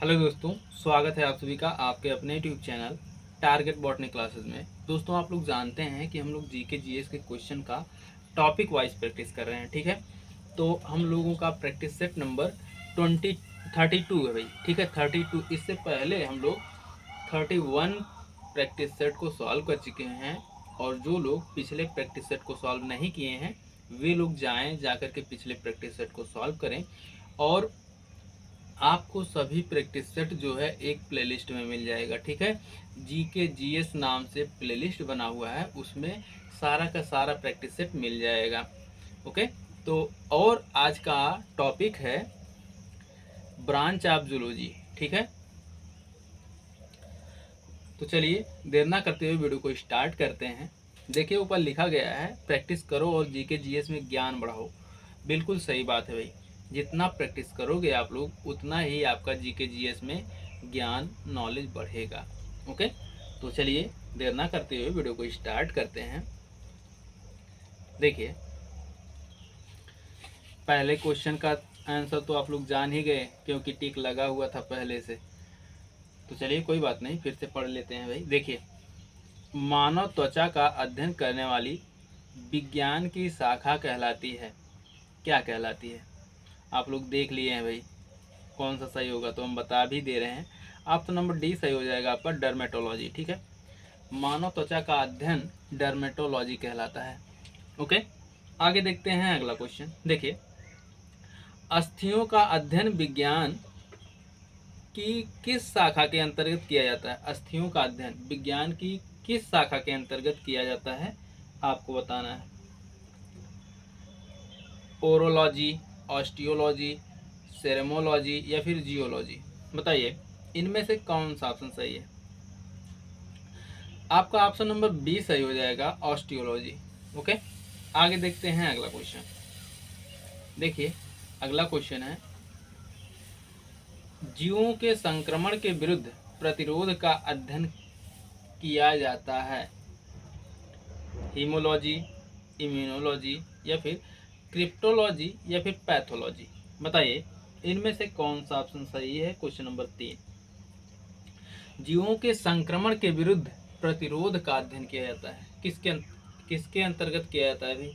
Hello दोस्तों, स्वागत है आप सभी का आपके अपने YouTube channel target botany classes में। दोस्तों, आप लोग जानते हैं कि हम लोग जीके जीएस के क्वेश्चन का टॉपिक वाइज प्रैक्टिस कर रहे हैं। ठीक है, तो हम लोगों का प्रैक्टिस सेट नंबर 32 है भाई। ठीक है, 32। इससे पहले हम लोग 31 प्रैक्टिस सेट को सॉल्व कर चुके हैं, और जो लोग पिछले प्रैक्टिस सेट को सॉल्व नहीं किए हैं वे लोग जा करके पिछले प्रैक्टिस सेट को सॉल्व करें। और आपको सभी प्रैक्टिस सेट जो है एक प्लेलिस्ट में मिल जाएगा। ठीक है, जीके जीएस नाम से प्लेलिस्ट बना हुआ है, उसमें सारा का सारा प्रैक्टिस सेट मिल जाएगा। ओके, तो और आज का टॉपिक है ब्रांच ऑफ जूलॉजी। ठीक है, तो चलिए देर ना करते हुए वीडियो को स्टार्ट करते हैं। देखिए, ऊपर लिखा गया है प्रैक्टिस करो और जीके जीएस में ज्ञान बढ़ाओ। बिल्कुल सही बात है भाई, जितना प्रैक्टिस करोगे आप लोग उतना ही आपका जीके जीएस में ज्ञान नॉलेज बढ़ेगा। ओके, तो चलिए देर ना करते हुए वीडियो को स्टार्ट करते हैं। देखिए, पहले क्वेश्चन का आंसर तो आप लोग जान ही गए क्योंकि टिक लगा हुआ था पहले से। तो चलिए कोई बात नहीं, फिर से पढ़ लेते हैं भाई। देखिए, मानव त्वचा का अध्ययन करने वाली विज्ञान की शाखा कहलाती है, क्या कहलाती है? आप लोग देख लिए हैं भाई, कौन सा सही होगा तो हम बता भी दे रहे हैं। ऑप्शन नंबर डी सही हो जाएगा आपका, डर्मेटोलॉजी। ठीक है, मानव त्वचा का अध्ययन डर्मेटोलॉजी कहलाता है। ओके, आगे देखते हैं अगला क्वेश्चन। देखिए, अस्थियों का अध्ययन विज्ञान की किस शाखा के अंतर्गत किया जाता है? अस्थियों का अध्ययन विज्ञान की किस शाखा के अंतर्गत किया जाता है, आपको बताना है। ओरोलॉजी, ऑस्टियोलॉजी, सेरेमोलॉजी या फिर जियोलॉजी? बताइए, इनमें से कौन सा ऑप्शन सही है? आपका ऑप्शन नंबर बी सही हो जाएगा, ऑस्टियोलॉजी। ओके, आगे देखते हैं अगला क्वेश्चन। देखिए, अगला क्वेश्चन है, जीवों के संक्रमण के विरुद्ध प्रतिरोध का अध्ययन किया जाता है। हीमोलॉजी, इम्यूनोलॉजी या फिर क्रिप्टोलॉजी या फिर पैथोलॉजी? बताइए, इनमें से कौन सा ऑप्शन सही है? क्वेश्चन नंबर 3, जीवों के संक्रमण के विरुद्ध प्रतिरोध का अध्ययन किया जाता है, किसके अंतर्गत किया जाता है भाई?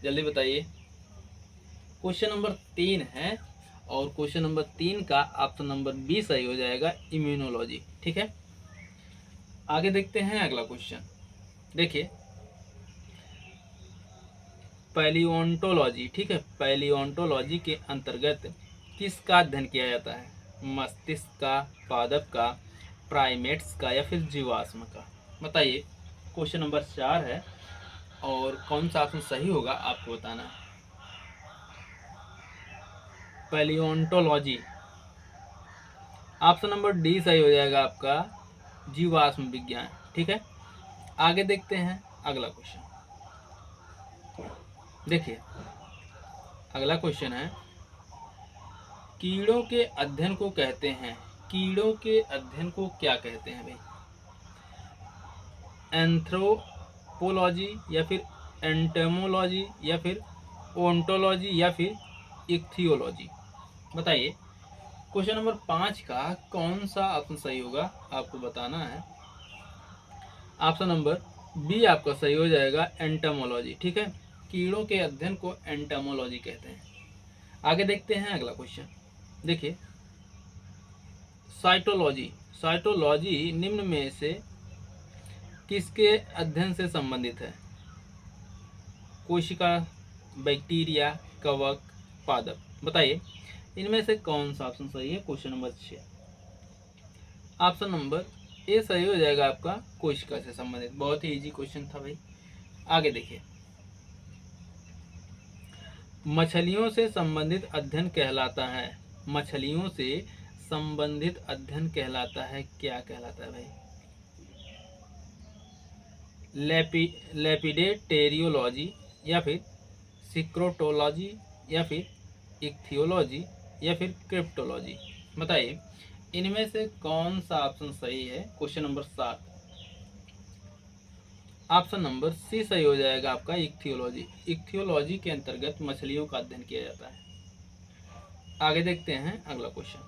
जल्दी बताइए। क्वेश्चन नंबर 3 है, और क्वेश्चन नंबर 3 का ऑप्शन नंबर बी सही हो जाएगा, इम्यूनोलॉजी। ठीक है, आगे देखते हैं अगला क्वेश्चन। देखिए, पैलियोंटोलॉजी। ठीक है, पैलियोंटोलॉजी के अंतर्गत किसका अध्ययन किया जाता है? मस्तिष्क का, पादप का, प्राइमेट्स का या फिर जीवाश्म का? बताइए, क्वेश्चन नंबर 4 है, और कौन सा ऑप्शन सही होगा आपको बताना है। पैलियोंटोलॉजी, ऑप्शन नंबर डी सही हो जाएगा आपका, जीवाश्म विज्ञान। ठीक है, आगे देखते हैं अगला क्वेश्चन। देखिए, अगला क्वेश्चन है, कीड़ों के अध्ययन को कहते हैं, कीड़ों के अध्ययन को क्या कहते हैं भाई? एंथ्रोपोलॉजी या फिर एंटेमोलॉजी या फिर ओंटोलॉजी या फिर इक्थियोलॉजी? बताइए, क्वेश्चन नंबर 5 का कौन सा ऑप्शन सही होगा आपको बताना है। ऑप्शन नंबर बी आपका सही हो जाएगा, एंटेमोलॉजी। ठीक है, कीड़ों के अध्ययन को एंटेमोलॉजी कहते हैं। आगे देखते हैं अगला क्वेश्चन। देखिए, साइटोलॉजी, साइटोलॉजी निम्न में से किसके अध्ययन से संबंधित है? कोशिका, बैक्टीरिया, कवक, पादप? बताइए, इनमें से कौन सा ऑप्शन सही है? Question number 6, option number A सही हो जाएगा आपका, कोशिका से संबंधित। बहुत ही इजी क्वेश्चन था भाई। आगे देखिए, मछलियों से संबंधित अध्ययन कहलाता है, मछलियों से संबंधित अध्ययन कहलाता है, क्या कहलाता है भाई? लेपिडेटेरियोलॉजी या फिर सिक्रोटोलॉजी या फिर इक्थियोलॉजी या फिर क्रिप्टोलॉजी? बताइए, इनमें से कौन सा ऑप्शन सही है? Question number 7, option number C सही हो जाएगा आपका, इक्थियोलॉजी। इक्थियोलॉजी के अंतर्गत मछलियों का अध्ययन किया जाता है। आगे देखते हैं अगला क्वेश्चन।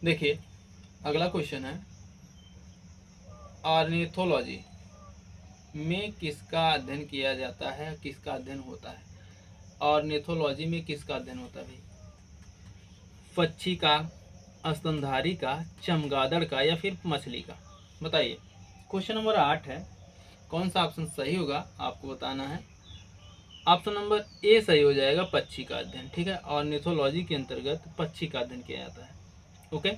देखिए अगला क्वेश्चन है, ऑर्निथोलॉजी में किसका अध्ययन किया जाता है, किसका अध्ययन होता है। ऑर्निथोलॉजी में किसका अध्ययन होता है भाई? पक्षी का, स्तनधारी का, चमगादड़ का या फिर मछली का? बताइए। क्वेश्चन नंबर 8 है, कौन सा ऑप्शन सही होगा आपको बताना है। ऑप्शन नंबर ए सही हो जाएगा, पक्षी का अध्ययन। ठीक है, ऑर्निथोलॉजी के अंतर्गत पक्षी का अध्ययन किया जाता है। ओके।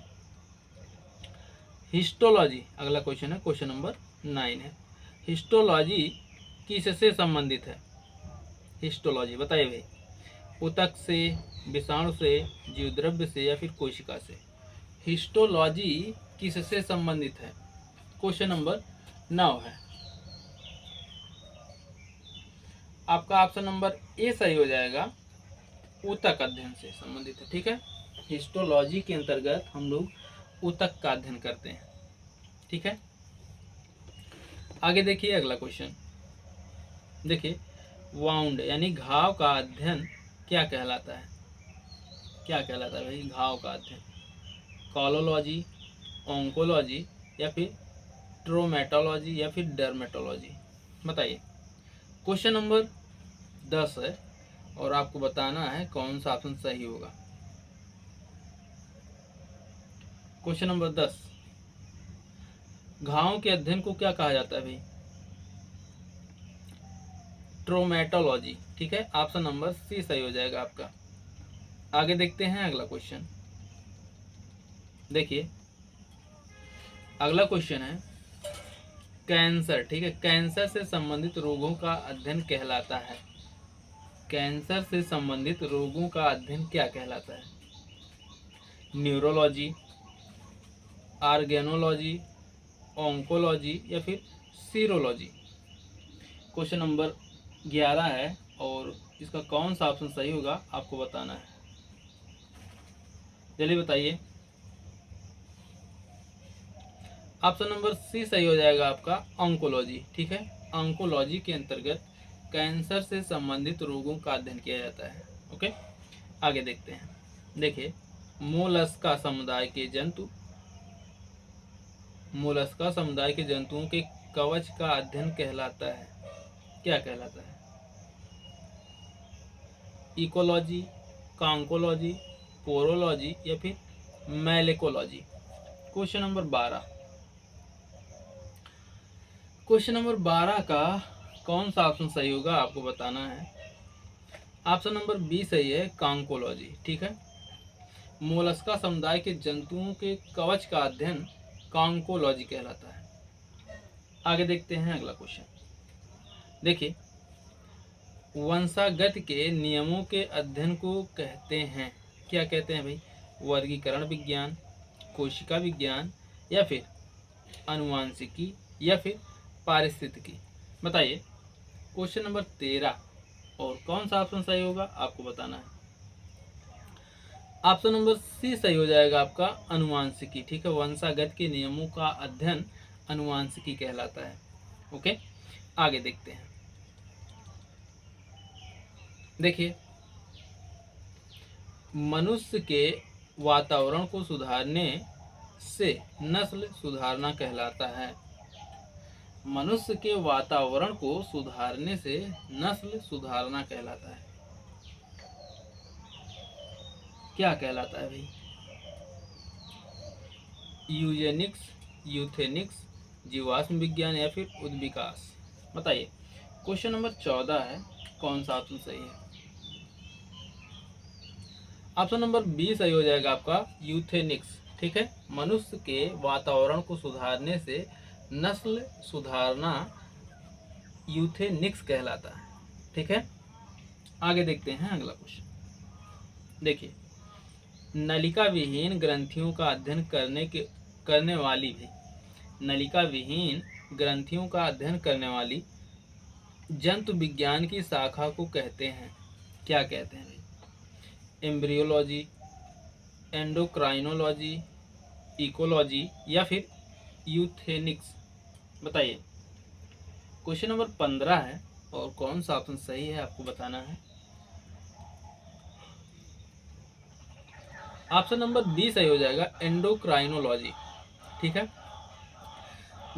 हिस्टोलॉजी अगला क्वेश्चन है, क्वेश्चन नंबर 9 है। हिस्टोलॉजी किससे संबंधित है? हिस्टोलॉजी बताइए भाई। ऊतक से, विषाणु से, जीवद्रव्य से या फिर कोशिका से? हिस्टोलॉजी किससे संबंधित है? क्वेश्चन नंबर 9 है। आपका ऑप्शन नंबर ए सही हो जाएगा, ऊतक अध्ययन से संबंधित है। ठीक है, हिस्टोलॉजी के अंतर्गत हम लोग ऊतक का अध्ययन करते हैं। ठीक है, आगे देखिए अगला क्वेश्चन। देखिए वाउंड यानी घाव का अध्ययन क्या कहलाता है? क्या कहलाता है भाई घाव का अध्ययन? कॉलोलॉजी, ऑन्कोलॉजी या फिर ट्रोमेटोलॉजी या फिर डर्मेटोलॉजी? बताइए। क्वेश्चन नंबर 10 है और आपको बताना है कौन सा ऑप्शन सही होगा। क्वेश्चन नंबर 10, घावों के अध्ययन को क्या कहा जाता है भाई? ट्रोमेटोलॉजी। ठीक है, ऑप्शन नंबर सी सही हो जाएगा आपका। आगे देखते हैं अगला क्वेश्चन। देखिए अगला क्वेश्चन है कैंसर। ठीक है, कैंसर से संबंधित रोगों का अध्ययन कहलाता है। कैंसर से संबंधित रोगों का अध्ययन क्या कहलाता है? न्यूरोलॉजी, ऑर्गेनोलॉजी, ऑन्कोलॉजी या फिर सीरोलॉजी? क्वेश्चन नंबर 11 है और इसका कौन सा ऑप्शन सही होगा आपको बताना है। जल्दी बताइए। ऑप्शन नंबर सी सही हो जाएगा आपका, ऑन्कोलॉजी। ठीक है, ऑन्कोलॉजी के अंतर्गत कैंसर से संबंधित रोगों का अध्ययन किया जाता है। ओके, आगे देखते हैं। देखिए मोलस्का समुदाय के जंतु, मोलस्का समुदाय के जंतुओं के कवच का अध्ययन कहलाता है, क्या कहलाता है? इकोलॉजी, कांकोलॉजी, पोरोलॉजी या फिर मैलेकोलॉजी? Question number 12। क्वेश्चन नंबर 12 का कौन सा ऑप्शन सही होगा आपको बताना है। ऑप्शन नंबर बी सही है, कांकोलॉजी। ठीक है, मोलस्का समुदाय के जंतुओं के कवच का अध्ययन कांकोलॉजी कहलाता है। आगे देखते हैं अगला क्वेश्चन। देखिए वंशागत के नियमों के अध्ययन को कहते हैं, क्या कहते हैं भाई? वर्गीकरण विज्ञान, कोशिका विज्ञान या फिर आनुवांशिकी या फिर पारिस्थितिकी? बताइए। क्वेश्चन नंबर 13 और कौन सा ऑप्शन सही होगा आपको बताना है। ऑप्शन नंबर सी सही हो जाएगा आपका, आनुवांशिकी। ठीक है, वंशागत के नियमों का अध्ययन आनुवांशिकी कहलाता है। ओके, आगे देखते हैं। देखिए मनुष्य के वातावरण को सुधारने से नस्ल सुधारना कहलाता है। मनुष्य के वातावरण को सुधारने से नस्ल सुधारना कहलाता है, क्या कहलाता है भाई? यूजेनिक्स, यूथेनिक्स, जीवाश्म विज्ञान या फिर उद्विकास? बताइए। क्वेश्चन नंबर 14 है, कौन सा ऑप्शन सही है? ऑप्शन नंबर बी सही हो जाएगा आपका, यूथेनिक्स। ठीक है, मनुष्य के वातावरण को सुधारने से नस्ल सुधारना यूथेनिक्स कहलाता है। ठीक है, आगे देखते हैं अगला क्वेश्चन। देखिए नलिका विहीन ग्रंथियों का अध्ययन करने वाली भी, नलिका विहीन ग्रंथियों का अध्ययन करने वाली जंतु विज्ञान की शाखा को कहते हैं, क्या कहते हैं? एम्ब्रियोलॉजी, एंडोक्राइनोलॉजी, इकोलॉजी या फिर यूथेनिक्स? बताइए। क्वेश्चन नंबर 15 है और कौन सा ऑप्शन सही है आपको बताना है। ऑप्शन नंबर बी सही हो जाएगा, एंडोक्राइनोलॉजी। ठीक है,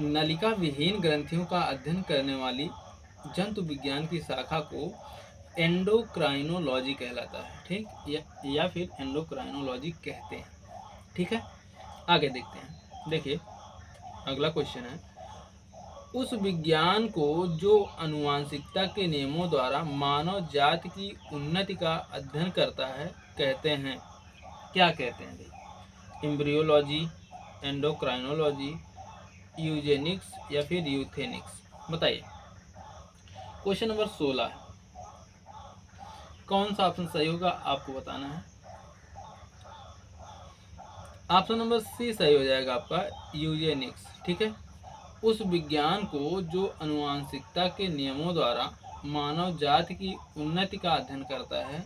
नलिका विहीन ग्रंथियों का अध्ययन करने वाली जंतु विज्ञान की शाखा को एंडोक्राइनोलॉजी कहलाता है। ठीक, या फिर एंडोक्राइनोलॉजी कहते हैं। ठीक है, आगे देखते हैं। देखिए अगला क्वेश्चन है, उस विज्ञान को जो अनुवांशिकता के नियमों द्वारा मानव जाति की उन्नति का अध्ययन करता है कहते हैं, क्या कहते हैं भाई? एम्ब्रियोलॉजी, एंडोक्राइनोलॉजी, यूजेनिक्स या फिर यूथेनिक्स? बताइए। क्वेश्चन नंबर 16 है, कौन सा ऑप्शन सही होगा आपको बताना है। ऑप्शन नंबर सी सही हो जाएगा आपका, यूजेनिक्स। ठीक है, उस विज्ञान को जो अनुवांशिकता के नियमों द्वारा मानव जाति की उन्नति का अध्ययन करता है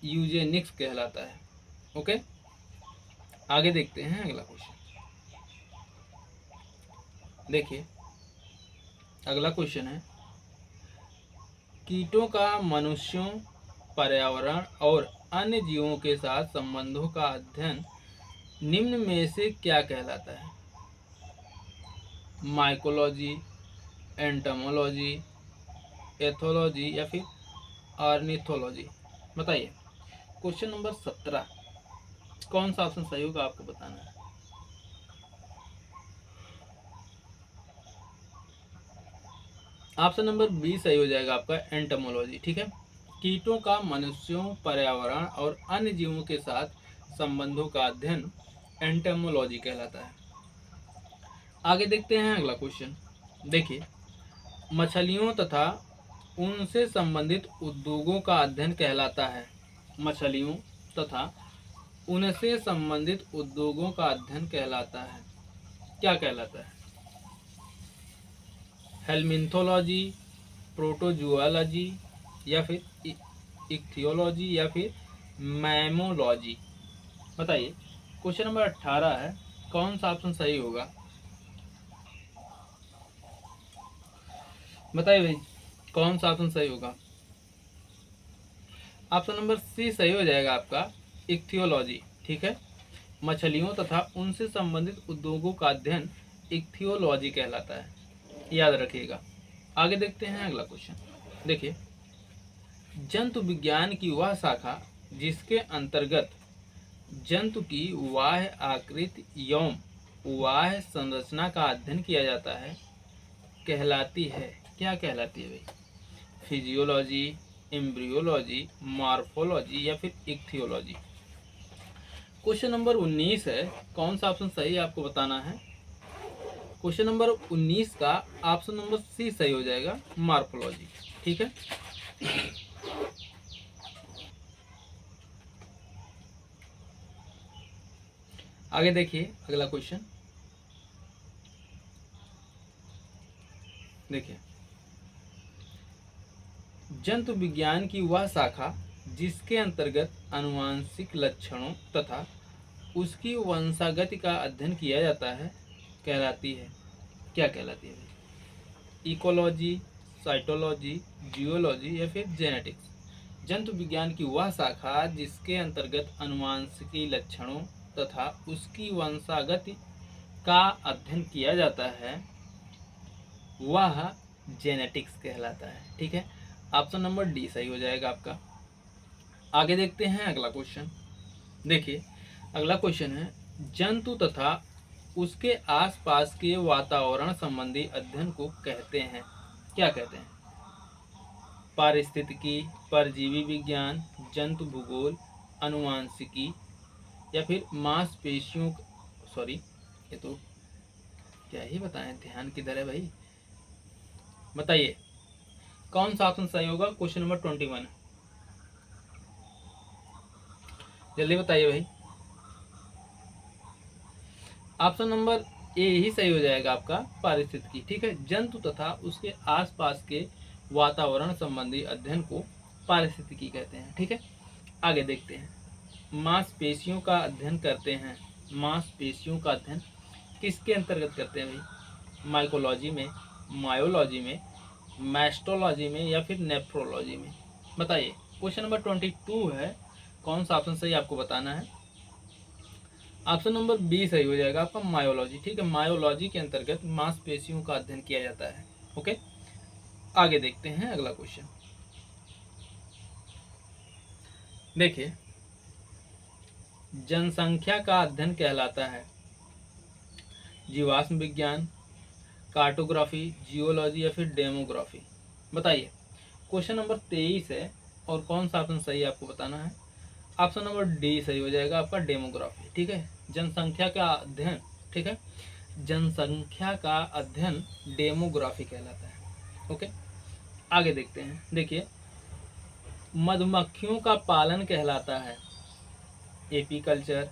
यूजेनिक्स कहलाता है। ओके, आगे देखते हैं अगला क्वेश्चन। देखिए अगला क्वेश्चन है, कीटों का मनुष्यों, पर्यावरण और अन्य जीवों के साथ संबंधों का अध्ययन निम्न में से क्या कहलाता है? माइकोलॉजी, एंटोमोलॉजी, एथोलॉजी या फिर ऑर्निथोलॉजी? बताइए। क्वेश्चन नंबर 17, कौन सा ऑप्शन सही होगा आपको बताना है। ऑप्शन नंबर बी सही हो जाएगा आपका, एंटोमोलॉजी। ठीक है, कीटों का मनुष्यों, पर्यावरण और अन्य जीवों के साथ संबंधों का अध्ययन एंटोमोलॉजी कहलाता है। आगे देखते हैं अगला क्वेश्चन। देखिए, मछलियों तथा उनसे संबंधित उद्योगों का अध्ययन कहलाता है। मछलियों तथा उनसे संबंधित उद्योगों का अध्ययन कहलाता है, क्या कहलाता है? हेलमिन्थोलॉजी, प्रोटोजुआलॉजी या फिर इक्थियोलॉजी या फिर मैमोलॉजी? बताइए। क्वेश्चन नंबर 18 है, कौन सा ऑप्शन सही होगा? बताइए भाई, कौन सा ऑप्शन सही होगा? ऑप्शन नंबर सी सही हो जाएगा आपका, इक्थियोलॉजी। ठीक है, मछलियों तथा उनसे संबंधित उद्योगों का अध्ययन इक्थियोलॉजी कहलाता है, याद रखिएगा। आगे देखते हैं अगला क्वेश्चन। देखिए, जंतु विज्ञान की वह शाखा जिसके अंतर्गत जंतु की बाह्य आकृति एवं बाह्य संरचना का अध्ययन किया जाता है कहलाती है, क्या कहलाती है भाई? फिजियोलॉजी, एम्ब्रियोलॉजी, मॉर्फोलॉजी या फिर इक्थियोलॉजी? क्वेश्चन नंबर 19 है, कौन सा ऑप्शन सही है आपको बताना है। क्वेश्चन नंबर 19 का ऑप्शन नंबर सी सही हो जाएगा, मॉर्फोलॉजी। ठीक है, आगे देखिए अगला क्वेश्चन। देखिए, जंतु विज्ञान की वह शाखा जिसके अंतर्गत आनुवंशिक लक्षणों तथा उसकी वंशागति का अध्ययन किया जाता है कहलाती है, क्या कहलाती है? इकोलॉजी, साइटोलॉजी, जियोलॉजी या फिर जेनेटिक्स? जंतु विज्ञान की वह शाखा जिसके अंतर्गत आनुवंशिकी लक्षणों तथा उसकी वंशागति का अध्ययन किया जाता है वह जेनेटिक्स कहलाता है। ठीक है, ऑप्शन नंबर डी सही हो जाएगा आपका। आगे देखते हैं अगला क्वेश्चन। देखिए अगला क्वेश्चन है, जंतु तथा उसके आसपास के वातावरण संबंधी अध्ययन को कहते हैं, क्या कहते हैं? पारिस्थितिकी, परजीवी विज्ञान, जंतु भूगोल, अनुवांशिकी या फिर मांसपेशियों, सॉरी ये तो क्या ही बताएं, ध्यान किधर है भाई? बताइए कौन सा ऑप्शन सही होगा। क्वेश्चन नंबर 21, जल्दी बताइए भाई। ऑप्शन नंबर ए ही सही हो जाएगा आपका, पारिस्थितिकी। ठीक है, जंतु तथा उसके आसपास के वातावरण संबंधी अध्ययन को पारिस्थितिकी कहते हैं। ठीक है, आगे देखते हैं। मांसपेशियों का अध्ययन करते हैं। मांसपेशियों का अध्ययन किसके अंतर्गत करते हैं भाई? माइकोलॉजी में, मायोलॉजी में, मैस्टोलॉजी में या फिर नेफ्रोलॉजी में? बताइए। क्वेश्चन नंबर 22 है, कौन सा ऑप्शन सही आपको बताना है। ऑप्शन नंबर बी सही हो जाएगा आपका मायोलॉजी। ठीक है, मायोलॉजी के अंतर्गत मांसपेशियों का अध्ययन किया जाता है। ओके, आगे देखते हैं अगला क्वेश्चन। देखिए, जनसंख्या का अध्ययन कहलाता है जीवाश्म विज्ञान, कार्टोग्राफी, जियोलॉजी या फिर डेमोग्राफी। बताइए, क्वेश्चन नंबर 23 है और कौन सा ऑप्शन सही है आपको बताना है। ऑप्शन नंबर डी सही हो जाएगा आपका डेमोग्राफी। ठीक है, जनसंख्या का अध्ययन, ठीक है, जनसंख्या का अध्ययन डेमोग्राफी कहलाता है। ओके, आगे देखते हैं। देखिए, मधुमक्खियों का पालन कहलाता है एपीकल्चर,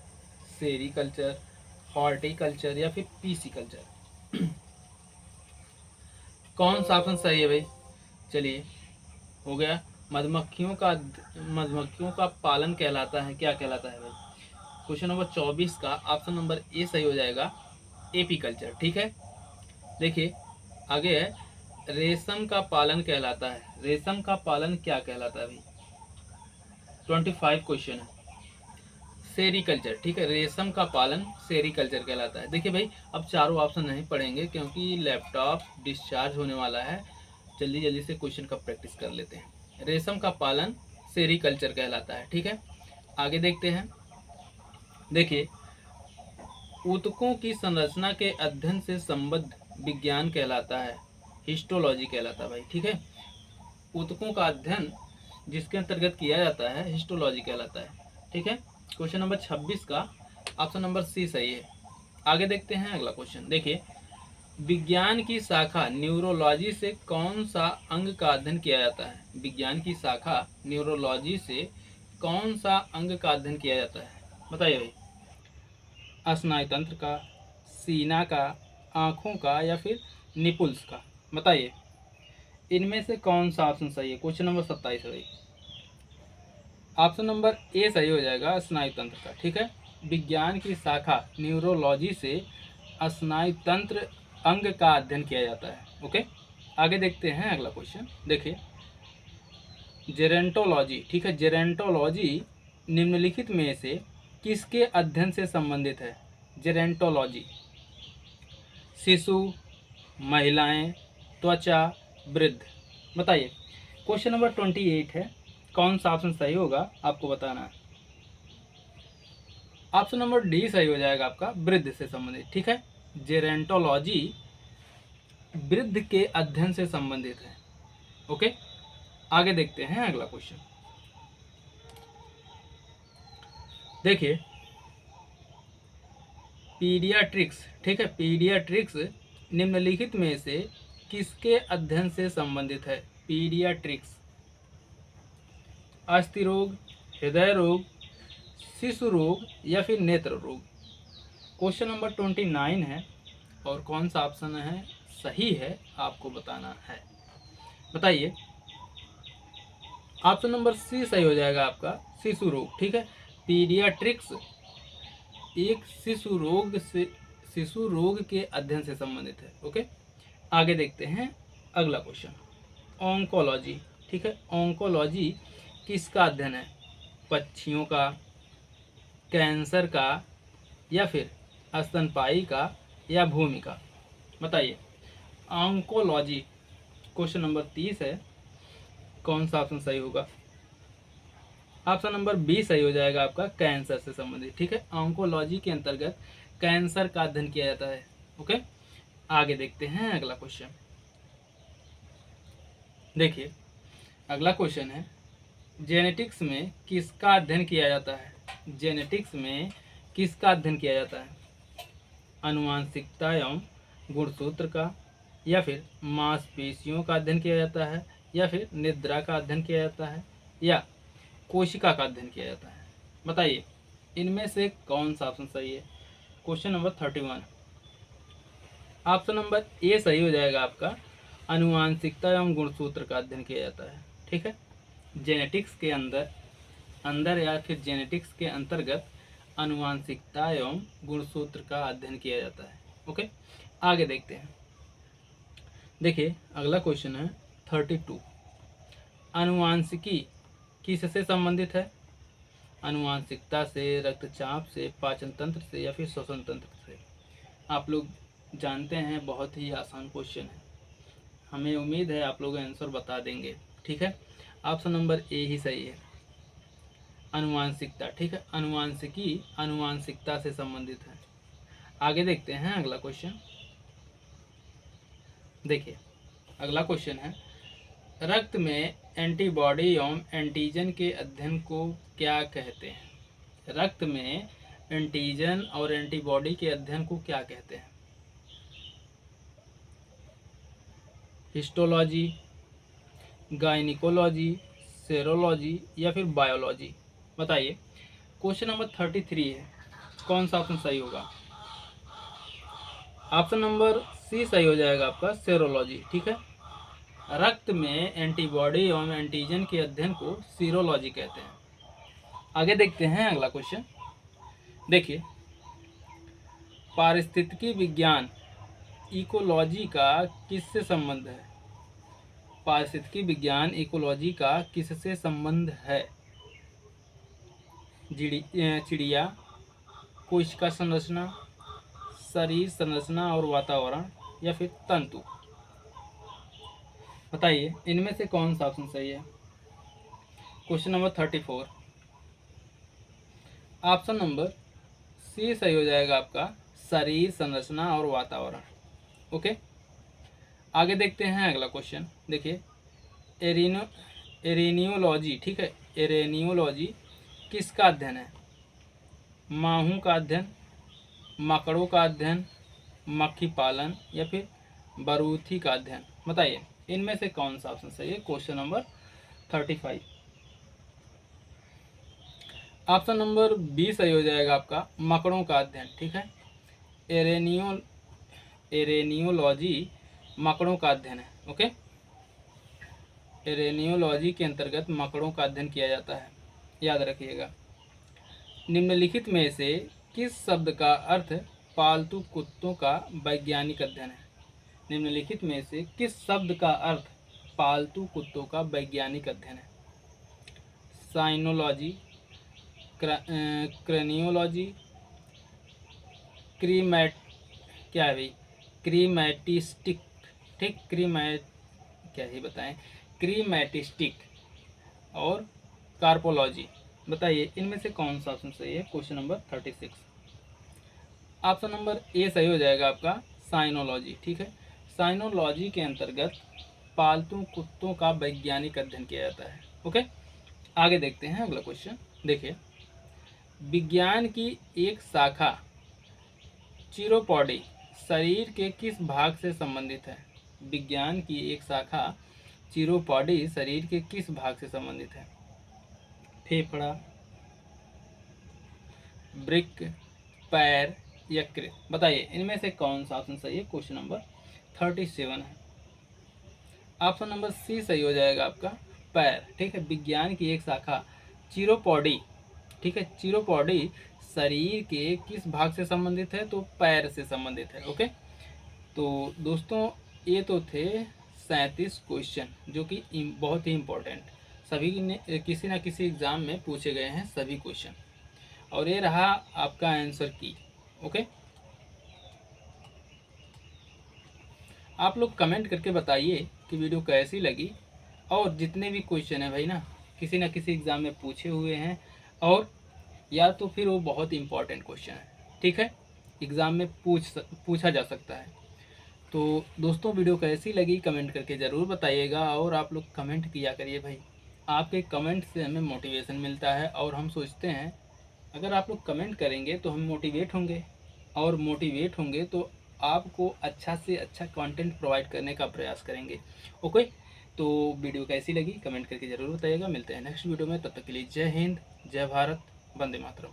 सेरीकल्चर, हॉर्टिकल्चर या फिर पीसीकल्चर। कौन सा ऑप्शन सही है भाई? चलिए, हो गया। मधुमक्खियों का पालन कहलाता है, क्या कहलाता है भाई? क्वेश्चन नंबर 24 का ऑप्शन नंबर ए सही हो जाएगा एपीकल्चर। ठीक है, देखिए आगे है, रेशम का पालन कहलाता है। रेशम का पालन क्या कहलाता है भाई? 25 क्वेश्चन है। सेरीकल्चर। ठीक है, रेशम का पालन सेरीकल्चर कहलाता है। देखिए भाई, अब चारों ऑप्शन नहीं पढ़ेंगे क्योंकि लैपटॉप डिस्चार्ज होने वाला है। जल्दी जल्दी से क्वेश्चन का प्रैक्टिस कर लेते हैं। रेशम का पालन सेरीकल्चर कहलाता है। ठीक है, आगे देखते हैं। देखिए, ऊतकों की संरचना के अध्ययन से संबद्ध विज्ञान कहलाता है हिस्टोलॉजी कहलाता है भाई। ठीक है, ऊतकों का अध्ययन जिसके अंतर्गत किया जाता है हिस्टोलॉजी कहलाता है। ठीक है, क्वेश्चन नंबर 26 का ऑप्शन नंबर सी सही है। आगे देखते हैं अगला क्वेश्चन। देखिए, विज्ञान की शाखा न्यूरोलॉजी से कौन सा अंग का अध्ययन किया जाता है? विज्ञान की शाखा न्यूरोलॉजी से कौन सा अंग का अध्ययन किया जाता है? बताइए भाई। स्नायुतंत्र का, सीना का, आँखों का या फिर निपुल्स का? बताइए, इनमें से कौन सा ऑप्शन सही है? क्वेश्चन नंबर 27 है भाई। ऑप्शन नंबर ए सही हो जाएगा स्नायुतंत्र का। ठीक है, विज्ञान की शाखा न्यूरोलॉजी से स्नायुतंत्र अंग का अध्ययन किया जाता है। ओके, आगे देखते हैं अगला क्वेश्चन। देखिए, जेरेंटोलॉजी। ठीक है, जेरेंटोलॉजी निम्नलिखित में से किसके अध्ययन से संबंधित है? जेरेंटोलॉजी, शिशु, महिलाएं, त्वचा, वृद्ध। बताइए, क्वेश्चन नंबर 28 है, कौन सा ऑप्शन सही होगा आपको बताना है। ऑप्शन नंबर डी सही हो जाएगा आपका वृद्ध से संबंधित। ठीक है, जेरेंटोलॉजी वृद्ध के अध्ययन से संबंधित है। ओके, आगे देखते हैं अगला क्वेश्चन। देखिए, पीडियाट्रिक्स। ठीक है, पीडियाट्रिक्स निम्नलिखित में से किसके अध्ययन से संबंधित है? पीडियाट्रिक्स, अस्थि रोग, हृदय रोग, शिशु रोग या फिर नेत्र रोग? क्वेश्चन नंबर 29 है और कौन सा ऑप्शन है सही है आपको बताना है। बताइए, ऑप्शन नंबर सी सही हो जाएगा आपका शिशु रोग। ठीक है, पीडियाट्रिक्स एक शिशु रोग के अध्ययन से संबंधित है। ओके, आगे देखते हैं अगला क्वेश्चन। ऑन्कोलॉजी। ठीक है, ऑन्कोलॉजी किसका अध्ययन है? पक्षियों का, कैंसर का या फिर स्तनपायी का या भूमि का? बताइए, ऑन्कोलॉजी क्वेश्चन नंबर 30 है, कौन सा ऑप्शन सही होगा? ऑप्शन नंबर बी सही हो जाएगा आपका कैंसर से संबंधित। ठीक है, ऑन्कोलॉजी के अंतर्गत कैंसर का अध्ययन किया जाता है। ओके, आगे देखते हैं अगला क्वेश्चन। देखिए, अगला क्वेश्चन है, जेनेटिक्स में किसका अध्ययन किया जाता है? जेनेटिक्स में किसका अध्ययन किया जाता है? आनुवांशिकता एवं गुणसूत्र का या फिर मांसपेशियों का अध्ययन किया जाता है या फिर निद्रा का अध्ययन किया जाता है या कोशिका का अध्ययन किया जाता है? बताइए, इनमें से कौन सा ऑप्शन सही है? Question number 31, option number A सही हो जाएगा आपका आनुवांशिकता एवं गुणसूत्र का अध्ययन किया जाता है। ठीक है, जेनेटिक्स के अंदर या फिर जेनेटिक्स के अंतर्गत आनुवांशिकता एवं गुणसूत्र का अध्ययन किया जाता है। ओके, आगे देखते हैं। देखिए, अगला क्वेश्चन है 32, आनुवांशिकी किससे संबंधित है? आनुवांशिकता से, रक्तचाप से, पाचन तंत्र से या फिर श्वसन तंत्र से? आप लोग जानते हैं बहुत ही आसान क्वेश्चन है, हमें उम्मीद है आप लोग आंसर बता देंगे। ठीक है, ऑप्शन नंबर ए ही सही है, आनुवांशिकता। ठीक है, आनुवांशिकी आनुवांशिकता से संबंधित है। आगे देखते हैं अगला क्वेश्चन। देखिए अगला क्वेश्चन है, रक्त में एंटीबॉडी एवं एंटीजन के अध्ययन को क्या कहते हैं? रक्त में एंटीजन और एंटीबॉडी के अध्ययन को क्या कहते हैं? हिस्टोलॉजी, गायनिकोलॉजी, सेरोलॉजी या फिर बायोलॉजी? बताइए। क्वेश्चन नंबर 33 है, कौन सा ऑप्शन सही होगा? ऑप्शन नंबर सी सही हो जाएगा आपका, सेरोलॉजी। ठीक है, रक्त में एंटीबॉडी एवं एंटीजन के अध्ययन को सीरोलॉजी कहते हैं। आगे देखते हैं अगला क्वेश्चन। देखिए, पारिस्थितिकी विज्ञान इकोलॉजी का किससे संबंध है? पारिस्थितिकी विज्ञान इकोलॉजी का किससे संबंध है? चिड़िया, कोशिका संरचना, शरीर संरचना और वातावरण या फिर तंतु? बताइए इनमें से कौन सा ऑप्शन सही है? Question number 34, option number C सही हो जाएगा आपका, शरीर संरचना और वातावरण। ओके, आगे देखते हैं अगला क्वेश्चन। देखिए, एरेनियोलॉजी, ठीक है, एरेनियोलॉजी किसका अध्ययन है? माहू का अध्ययन, मकड़ों का अध्ययन, मक्खी पालन या फिर बरूथी का अध्ययन? बताइए इनमें से कौन सा ऑप्शन सही है? Question number 35, option number B सही हो जाएगा आपका, मकड़ों का अध्ययन। ठीक है, एरेनियोलॉजी मकड़ों का अध्ययन है। ओके, एरेनियोलॉजी के अंतर्गत मकड़ों का अध्ययन किया जाता है, याद रखिएगा। निम्नलिखित में से किस शब्द का अर्थ पालतू कुत्तों का वैज्ञानिक अध्ययन है? निम्नलिखित में से किस शब्द का अर्थ पालतू कुत्तों का वैज्ञानिक अध्ययन है? साइनोलॉजी, क्रेनियोलॉजी, क्या है भाई, क्रीमैटिस्टिक, ठीक, क्या ही बताएं, क्रीमैटिस्टिक और कार्पोलॉजी? बताइए इनमें से कौन सा ऑप्शन सही है? Question number 36, option number A सही हो जाएगा आपका, साइनोलॉजी। ठीक है, साइनोलॉजी के अंतर्गत पालतू कुत्तों का वैज्ञानिक अध्ययन किया जाता है। ओके, आगे देखते हैं अगला क्वेश्चन। देखिए, विज्ञान की एक शाखा चिरोपॉडी शरीर के किस भाग से संबंधित है? विज्ञान की एक शाखा चिरोपॉडी शरीर के किस भाग से संबंधित है? फेफड़ा, वृक्क, पैर, यकृत? बताइए इनमें से कौन सा ऑप्शन सही है? क्वेश्चन नंबर 37 है, ऑप्शन नंबर सी सही हो जाएगा आपका, पैर। ठीक है, विज्ञान की एक शाखा चिरोपॉडी, ठीक है, चिरोपॉडी शरीर के किस भाग से संबंधित है? तो पैर से संबंधित है। ओके, तो दोस्तों ये तो थे 37 क्वेश्चन जो कि बहुत ही इम्पोर्टेंट, सभी ने किसी ना किसी एग्ज़ाम में पूछे गए हैं सभी क्वेश्चन, और ये रहा आपका आंसर की। ओके, आप लोग कमेंट करके बताइए कि वीडियो कैसी लगी, और जितने भी क्वेश्चन है भाई ना किसी एग्ज़ाम में पूछे हुए हैं, और या तो फिर वो बहुत इंपॉर्टेंट क्वेश्चन है। ठीक है, एग्ज़ाम में पूछा जा सकता है। तो दोस्तों वीडियो कैसी लगी कमेंट करके ज़रूर बताइएगा, और आप लोग कमेंट किया करिए भाई, आपके कमेंट से हमें मोटिवेशन मिलता है, और हम सोचते हैं अगर आप लोग कमेंट करेंगे तो हम मोटिवेट होंगे, और मोटिवेट होंगे तो आपको अच्छा से अच्छा कंटेंट प्रोवाइड करने का प्रयास करेंगे। ओके, तो वीडियो कैसी लगी कमेंट करके ज़रूर बताइएगा। मिलते हैं नेक्स्ट वीडियो में, तब तक के लिए जय हिंद, जय भारत, वंदे मातरम।